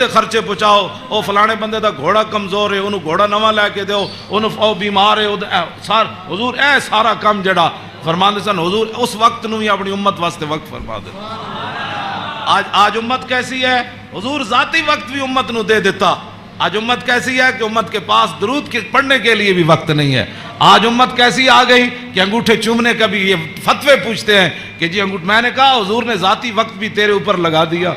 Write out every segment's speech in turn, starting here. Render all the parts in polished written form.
خرچے پہنچاؤ، او فلانے بندے دا گھوڑا کمزور ہے انہوں گھوڑا نواں لے کے دیو، انہوں او بیمار ہے حضور اے سارا کام جڑا فرماندے سن حضور اس وقت نو ہی اپنی امت واسطے وقت فرما دے۔ آج امت کیسی ہے؟ حضور ذاتی وقت بھی امت نو دے دیتا۔ آج امت کیسی ہے کہ امت کے پاس درود پڑھنے کے لیے بھی وقت نہیں ہے۔ آج امت کیسی آ گئی کہ انگوٹھے چومنے کا بھی یہ فتوے پوچھتے ہیں کہ جی میں نے کہا حضور نے ذاتی وقت بھی تیرے اوپر لگا دیا۔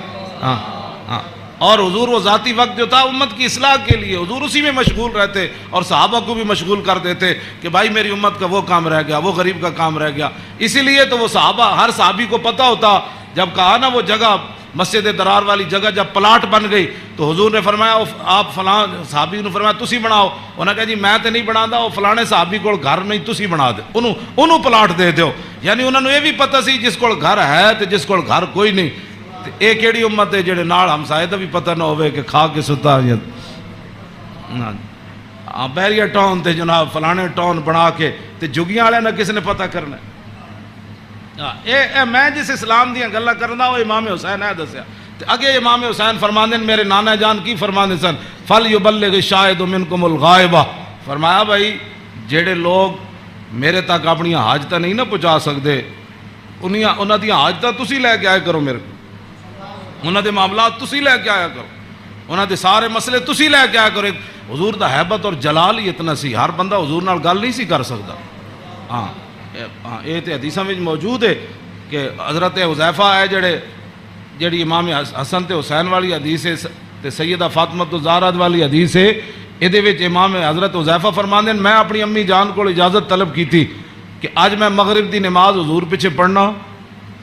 اور حضور وہ ذاتی وقت جو تھا امت کی اصلاح کے لیے حضور اسی میں مشغول رہتے اور صحابہ کو بھی مشغول کر دیتے کہ بھائی میری امت کا وہ کام رہ گیا، وہ غریب کا کام رہ گیا۔ اسی لیے تو وہ صحابہ ہر صحابی کو پتہ ہوتا، جب کہا نا وہ جگہ مسجد درار والی جگہ جب پلاٹ بن گئی تو حضور نے فرمایا آپ فلاں صحابی نے فرمایا تسی بناؤ، انہوں نے کہا جی میں تو نہیں بنا وہ فلانے صحابی کو گھر نہیں تسی بنا دے انہوں پلاٹ دے دیو۔ یعنی انہوں نے یہ بھی پتہ سی جس کو گھر ہے تو جس کو گھر کوئی نہیں۔ ایک ایڑی امت ہے جڑے نال ہمسائے دا بھی پتہ نہ ہوئے کہ کھا کے ستا بحریہ ٹاؤن تے جناب فلانے ٹاؤن بنا کے تے جگیاں والے نہ کس نے پتہ کرنا اے میں جس اسلام دیاں گلاں کرنا وہ امام حسین ہے دسیا تے اگے امام حسین فرماندے میرے نانا جان کی فرماندے سن فلیبلغ الشاہد منکم الغائبہ، فرمایا بھائی جڑے لوگ میرے تک اپنی حاجتاں نہیں نہ پہنچا سکتے انہاں دی حاجتاں تسی لے کے آئے کرو، میرے انہاں دے معاملات تسی لے کے آیا کرو، انہاں دے سارے مسئلے تسی لے کے آیا کرو۔ حضور دا حیبت اور جلال ہی اتنا سی، ہر بندہ حضور نال گل نہیں سی کر سکتا۔ یہ تے حدیثاں وچ موجود ہے کہ حضرت حذیفہ ہے جڑی امام حسن تے حسین والی حدیث ہے تے سیدہ فاطمہ الزہرا والی حدیث ہے، ایدے وچ امام حضرت حذیفہ فرماندے میں اپنی امی جان کو اجازت طلب کی تھی کہ اج میں مغرب دی نماز حضور پیچھے پڑھنا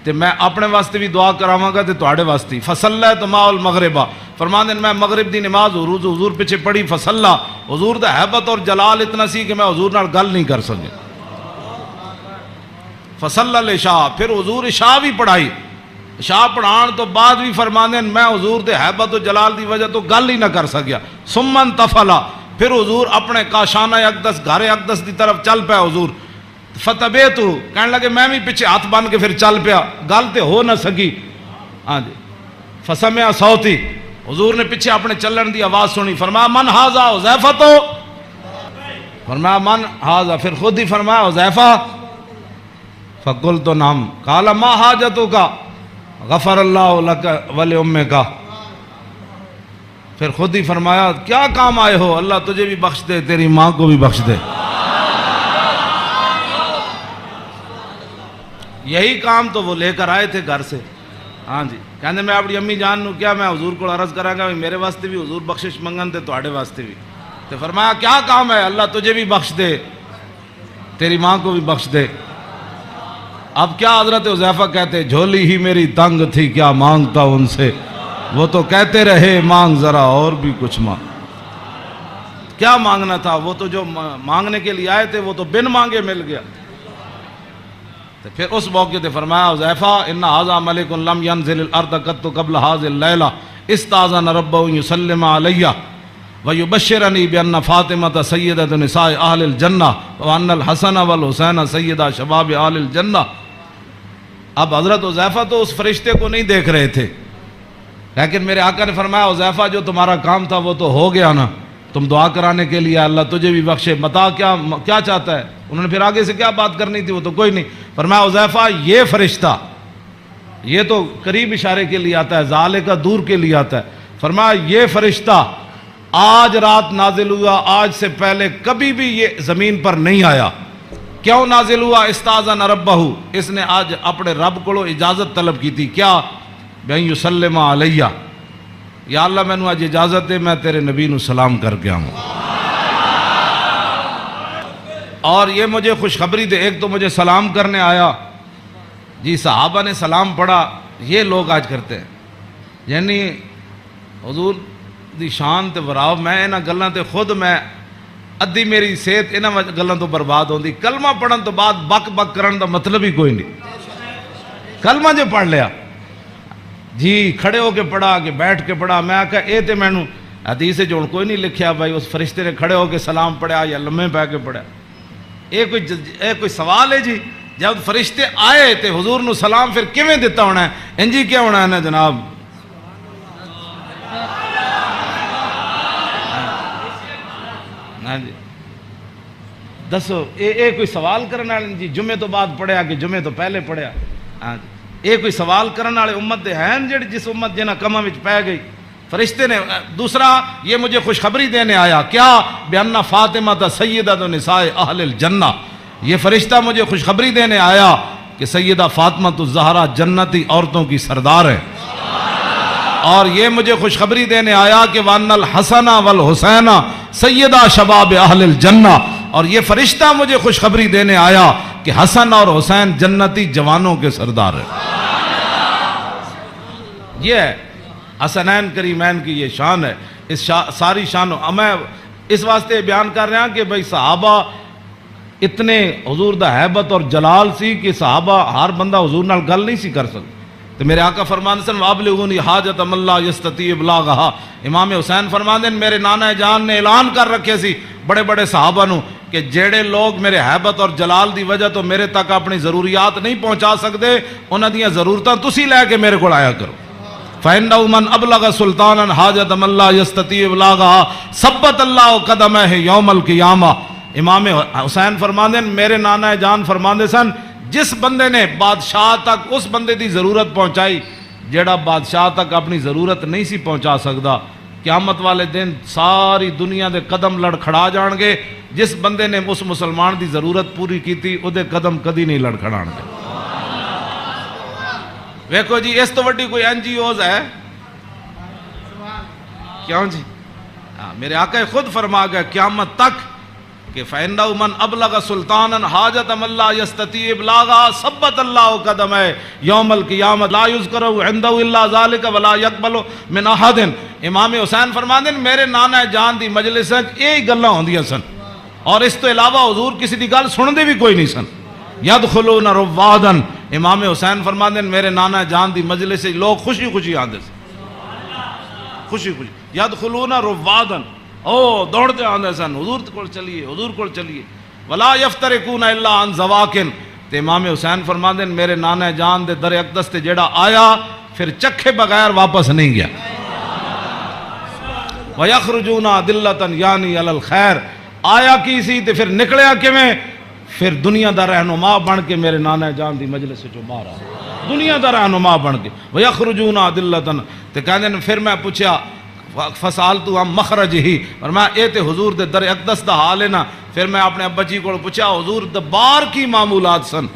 تے میں اپنے واسطے بھی دعا کراواں گا تے تواڈے واسطے فصلیت مع المغربہ، فرماندے میں مغرب دی نماز حضور پیچھے پڑھی فصلا، حضور دا حیبت اور جلال اتنا سی کہ میں حضور نال گل نہیں کر سکے۔ فصلی العشاء، پھر حضور عشاء بھی پڑھائی، عشاء پڑھان تو بعد بھی فرماندے میں حضور دے حیبت و جلال دی وجہ تو گل ہی نہ کر سکیا۔ ثم انتفلا، پھر حضور اپنے کاشانہ اقدس گھر اقدس دی طرف چل پیا حضور، فتبیتو کہنے لگے میں بھی پیچھے ہاتھ بن کے پھر چل پیا، گل تے ہو نہ سکی۔ ہاں جی فسمع صوتی، حضور نے پیچھے اپنے چلن دی آواز سنی، فرمایا من ھذا حذیفہ، تو فرمایا من ھذا، پھر خود ہی فرمایا حذیفہ، فقلت نعم، قال ما حاجتک، غفر اللہ لک ولامک، پھر خود ہی فرمایا کیا کام آئے ہو، اللہ تجھے بھی بخش دے تیری ماں کو بھی بخش دے۔ یہی کام تو وہ لے کر آئے تھے گھر سے۔ ہاں جی کہنے میں اپنی امی جان نو کیا میں حضور کو عرض کراں گا میرے واسطے بھی حضور بخشش منگن تے تواڈے واسطے بھی، تو فرمایا کیا کام ہے، اللہ تجھے بھی بخش دے تیری ماں کو بھی بخش دے۔ اب کیا حضرت حذیفہ کہتے جھولی ہی میری تنگ تھی کیا مانگتا ان سے، وہ تو کہتے رہے مانگ ذرا اور بھی کچھ مانگ۔ کیا مانگنا تھا، وہ تو جو مانگنے کے لیے آئے تھے وہ تو بن مانگے مل گیا۔ پھر اس موقع تے فرمایا حذیفہ ان ھذا ملک لم ينزل الارض قط قبل هذه الليله استاذن ربه يسلم علي ويبشرني بان فاطمه سيده نساء اهل الجنه وان الحسن والحسين سيدا شباب اهل الجنه۔ اب حضرت حذیفہ تو اس فرشتے کو نہیں دیکھ رہے تھے، لیکن میرے آقا نے فرمایا حذیفہ جو تمہارا کام تھا وہ تو ہو گیا نا، تم دعا کرانے کے لیے اللہ تجھے بھی بخشے، بتا کیا چاہتا ہے۔ انہوں نے پھر آگے سے کیا بات کرنی تھی وہ تو کوئی نہیں، فرمایا حذیفہ یہ فرشتہ یہ تو قریب اشارے کے لیے آتا ہے، ذالک دور کے لیے آتا ہے، فرمایا یہ فرشتہ آج رات نازل ہوا، آج سے پہلے کبھی بھی یہ زمین پر نہیں آیا۔ کیوں نازل ہوا؟ استاذن ربہ، اس نے آج اپنے رب کو اجازت طلب کی تھی، کیا بین یسلم علیہ، یا اللہ میں نے آج اجازت دے میں تیرے نبی نو سلام کر کے آؤں۔ اور یہ مجھے خوشخبری دے، ایک تو مجھے سلام کرنے آیا، جی صحابہ نے سلام پڑھا، یہ لوگ آج کرتے ہیں، یعنی حضور دی شان تے وراو میں انہاں گلاں تے خود میں ادھی میری صحت انہاں گلاں تو برباد ہوندی۔ کلمہ پڑھن تو بعد بک بک کرن دا مطلب ہی کوئی نہیں، کلمہ جو پڑھ لیا جی کھڑے ہو کے پڑھا کہ بیٹھ کے پڑھا، میں کہا اے تے میں نو حدیث جو کوئی نہیں لکھیا بھائی اس فرشتے نے کھڑے ہو کے سلام پڑھا یا لمحے پہ کے پڑھا، اے کوئی سوال ہے جی؟ جب فرشتے آئے تے حضور نو سلام پھر کیویں دیتا ہونا ہے، انجی کیا ہونا ہے نا جناب؟ ہاں جی دسو اے کوئی سوال کرنے والے جی جمعے تو بعد پڑھیا کہ جمعے تو پہلے پڑھیا؟ ہاں جی اے کوئی سوال کرنے والے امت دے ہیں جڑی جس امت جنہ کماں وچ پے گئی؟ فرشتے نے دوسرا یہ مجھے خوشخبری دینے آیا کیا بأن فاطمہ سیدۃ نساء اہل الجنہ، یہ فرشتہ مجھے خوشخبری دینے آیا کہ سیدہ فاطمہ الزہرا جنتی عورتوں کی سردار ہے، اور یہ مجھے خوشخبری دینے آیا کہ وان الحسن والحسین سیدہ شباب اہل الجنہ، اور یہ فرشتہ مجھے خوشخبری دینے آیا کہ حسن اور حسین جنتی جوانوں کے سردار ہیں۔ یہ ہے حسنین کریمین کی یہ شان ہے، اس ساری شانوں میں اس واسطے بیان کر رہا ہوں کہ بھئی صحابہ اتنے حضور دا حیبت اور جلال سی کہ صحابہ ہر بندہ حضور نال گل نہیں سی کر سکتا، تو میرے آقا فرماندے سن وابلغونی حاجت من لا یستطیع ابلاغھا، امام حسین فرماندے میرے نانا جان نے اعلان کر رکھے سی بڑے بڑے صحابہ نو کہ جیڑے لوگ میرے حیبت اور جلال دی وجہ تو میرے تک اپنی ضروریات نہیں پہنچا سکتے انہاں دیاں ضرورتاں تسی لے کے میرے کو آیا کرو۔ فَإِنَّهُ مَنْ أَبْلَغَ سُلْطَانًا حَاجَةً مَنْ لَا يَسْتَطِيعُ إِبْلَاغَهَا ثَبَّتَ اللَّهُ قَدَمَيْهِ يَوْمَ الْقِيَامَةِ۔ امام حسین فرماندے میرے نانا جان فرماندے سن جس بندے نے بادشاہ تک اس بندے دی ضرورت پہنچائی جیڑا بادشاہ تک اپنی ضرورت نہیں سی پہنچا سکدا، قیامت والے دن ساری دنیا دے قدم لڑکھڑا جان گے، جس بندے نے اس مسلمان دی ضرورت پوری کیتی او دے قدم کدی نہیں لڑکھڑان گے۔ ویکھو جی اس تو وڈی کوئی این جی اوز ہے کیوں جی؟ میرے آقا خود فرما گئے قیامت تک کہ فَإِنَّهُ مَنْ أَبْلَغَ سُلْطَانًا حَاجَةً مَنْ لَا يَسْتَطِيعُ إِبْلَاغَهَا ثَبَّتَ اللَّهُ قَدَمَيْهِ يَوْمَ الْقِيَامَةِ لَا يُذْكَرُ عِنْدَهُ إِلَّا ذَلِكَ وَلَا يَقْبَلُ مِنْ أَحَدٍ۔ امام حسین فرماندے میرے نانا جان دی مجلس وچ یہی گلاں ہوندیاں سن، اور اس تو علاوہ حضور کسی دی گل سن دے بھی کوئی نہیں سن۔ یدخلون روادن، امام حسین فرماندے میرے نانا جان دی مجلس سے لوگ خوشی خوشی آندے سن، خوشی خوشی یدخلون روادن، او دوڑتے آندے سن حضور کول چلیے، حضور کول چلیے۔ ولا یفترقون الا عن زواکن، تے امام حسین فرماندے میرے نانا جان دے در اقدس تے جیڑا آیا پھر چکھے بغیر واپس نہیں گیا۔ وَيَخْرُجُونَ دِلَّةً یعنی علی الخیر، آیا کی سی تے پھر نکلیا کیویں؟ پھر دنیا دا رہنما بن کے میرے نانا جان دی مجلس سے جو باہر آیا، دنیا دا رہنما بن کے۔ وَيَخْرُجُونَ دِلَّةً، تے کہندے نے پھر میں پوچھا فسالتو عن مخرجہ، فرمایا اے تے حضور دے در اقدس دا حال ہے نا۔ پھر میں اپنے ابا جی کو پوچھا حضور دبار کی معمولات سن،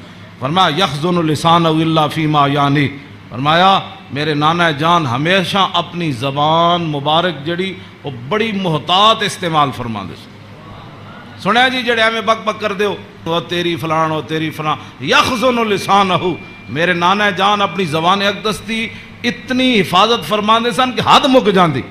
فرمایا یخزن لسانہ الا فیما یعنی، فرمایا میرے نانا جان ہمیشہ اپنی زبان مبارک جڑی وہ بڑی محتاط استعمال فرما دے سنیا جی جڑے ہمیں بک بک کر دیو وہ تیری فلان وہ تیری فلان، یخزن لسانہ، میرے نانا جان اپنی زبان اقدس دی اتنی حفاظت فرما دے سن کہ حد مک جاندی،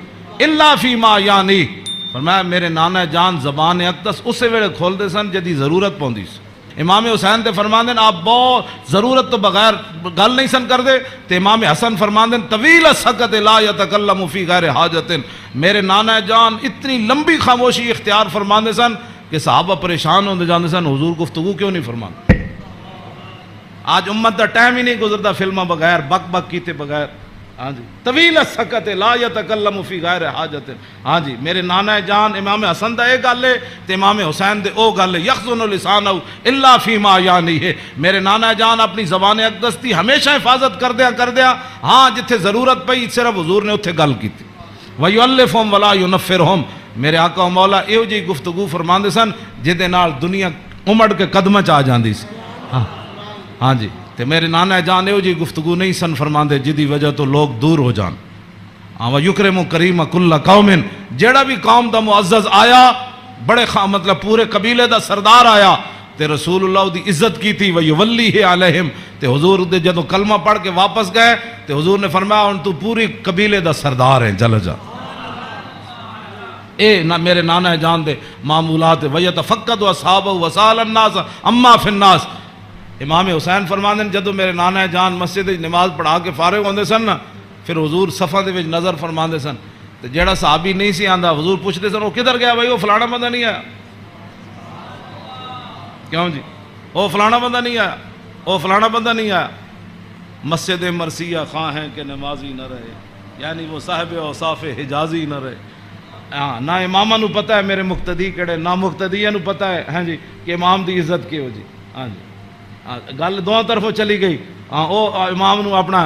الا فیما یعنی، فرمایا میرے نانا جان زبان اقدس اسے ویلے کھول دے سن جدی ضرورت پوندی سی۔ امام حسین تے فرماندے آپ بہت ضرورت تو بغیر گل نہیں سن کر دے، تے امام حسن فرماندے طویل السکت لا یتکلم فی غیر حاجت، میرے نانا جان اتنی لمبی خاموشی اختیار فرماندے سن کہ صحابہ پریشان ہوندے جاندے سن حضور گفتگو کیوں نہیں فرماندے۔ آج امت دا ٹائم ہی نہیں گزرتا فلموں بغیر بک بک کیتے بغیر، ہاں جی طویل السکت لا یتکلم فی غیر حاجت، ہاں جی میرے نانا جان امام حسن دا ایک گل ہے تے امام حسین دے او گل ہے یخزن لسانہ الا فیما یعنی ہے، میرے نانا جان اپنی زبان اقدس دی ہمیشہ حفاظت کر دیا، ہاں جتھے ضرورت پئی صرف حضور نے اتھے گل کیتی۔ وَيُؤَلِّفُهُمْ وَلَا يُنَفِّرُهُمْ، میرے آقا و مولا ایو جی گفتگو فرماندے سن جدے نال دنیا امڑ کے قدمہ چ آ جاندی سی، ہاں جی تے میرے نانا جان ایو جی گفتگو نہیں سن فرماندے جدی وجہ تو لوگ دور ہو جان۔ وَيُكْرِمُ كَرِيمَ كُلَّ قَوْمٍ، جیڑا بھی قوم دا معزز آیا بڑے مطلب پورے قبیلے دا سردار آیا تے رسول اللہ دی عزت کی تھی، وَيُوَلِّهِ عَلَيْهِمْ، تے حضور دے جدو کلمہ پڑھ کے واپس گئے تے حضور نے فرمایا ان تو پوری قبیلے دا سردار ہیں، چل جا۔ اے میرے نانا جان دے معمولات وَيَتَفَقَّدُ أَصْحَابَهُ وَسَأَلَ النَّاسَ عَمَّا فِي النَّاسِ، امام حسین فرماندے جدو میرے نانا جان مسجد نماز پڑھا کے فارغ ہوندے سن نا پھر حضور صفحہ دے وچ نظر فرماندے سن تے جیڑا صحابی نہیں سی آندا حضور پوچھتے سن وہ کدھر گیا بھائی وہ فلانا بندہ نہیں آیا، کیوں جی وہ فلانا بندہ نہیں آیا، وہ فلانا بندہ نہیں آیا۔ مسجد مرثیہ خواہ ہیں کہ نمازی نہ رہے، یعنی وہ صاحب اوصاف حجازی نہ رہے، ہاں نہ اماماں نو پتہ ہے میرے مقتدی کہڑے، نہ مقتدیاں نو پتہ ہے ہاں جی کہ امام دی عزت کی ہو جی. ہاں جی گل دونوں طرفوں چلی گئی. ہاں وہ امام نو اپنا